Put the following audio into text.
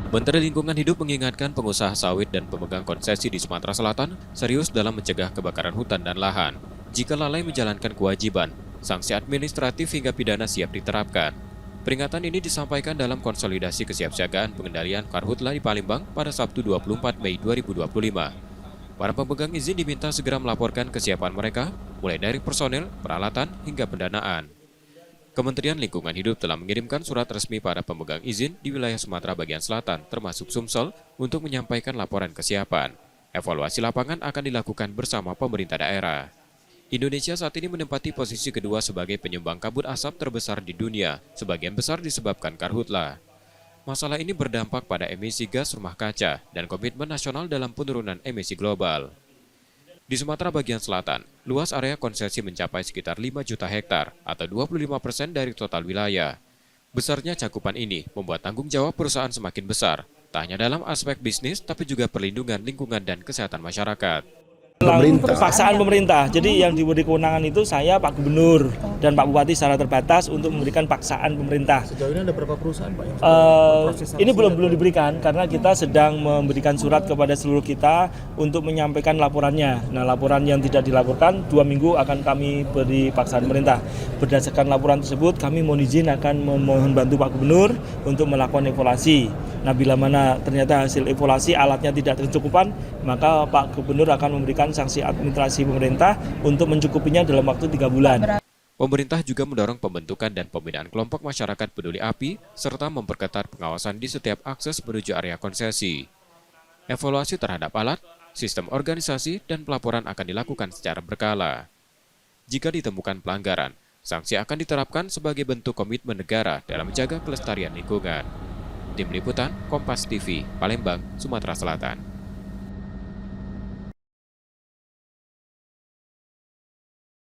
Menteri Lingkungan Hidup mengingatkan pengusaha sawit dan pemegang konsesi di Sumatera Selatan serius dalam mencegah kebakaran hutan dan lahan. Jika lalai menjalankan kewajiban, sanksi administratif hingga pidana siap diterapkan. Peringatan ini disampaikan dalam konsolidasi kesiapsiagaan pengendalian karhutla di Palembang pada Sabtu 24 Mei 2025. Para pemegang izin diminta segera melaporkan kesiapan mereka, mulai dari personel, peralatan, hingga pendanaan. Kementerian Lingkungan Hidup telah mengirimkan surat resmi pada pemegang izin di wilayah Sumatera bagian selatan, termasuk Sumsel, untuk menyampaikan laporan kesiapan. Evaluasi lapangan akan dilakukan bersama pemerintah daerah. Indonesia saat ini menempati posisi kedua sebagai penyumbang kabut asap terbesar di dunia, sebagian besar disebabkan karhutla. Masalah ini berdampak pada emisi gas rumah kaca dan komitmen nasional dalam penurunan emisi global. Di Sumatera bagian selatan, luas area konsesi mencapai sekitar 5 juta hektar atau 25% dari total wilayah. Besarnya cakupan ini membuat tanggung jawab perusahaan semakin besar, tak hanya dalam aspek bisnis tapi juga perlindungan lingkungan dan kesehatan masyarakat. Paksaan pemerintah. Jadi yang diberi kewenangan itu saya, Pak Gubernur dan Pak Bupati secara terbatas untuk memberikan paksaan pemerintah. Sejauh ini ada berapa perusahaan, Pak? Ini belum diberikan karena kita sedang memberikan surat kepada seluruh kita untuk menyampaikan laporannya. Nah, laporan yang tidak dilaporkan 2 minggu akan kami beri paksaan pemerintah. Berdasarkan laporan tersebut, kami mohon izin akan memohon bantu Pak Gubernur untuk melakukan evaluasi. Nah, bila mana ternyata hasil evaluasi alatnya tidak tercukupan, maka Pak Gubernur akan memberikan sanksi administrasi pemerintah untuk mencukupinya dalam waktu 3 bulan. Pemerintah juga mendorong pembentukan dan pembinaan kelompok masyarakat peduli api, serta memperketat pengawasan di setiap akses menuju area konsesi. Evaluasi terhadap alat, sistem organisasi, dan pelaporan akan dilakukan secara berkala. Jika ditemukan pelanggaran, sanksi akan diterapkan sebagai bentuk komitmen negara dalam menjaga kelestarian lingkungan. Tim Liputan, Kompas TV, Palembang, Sumatera Selatan.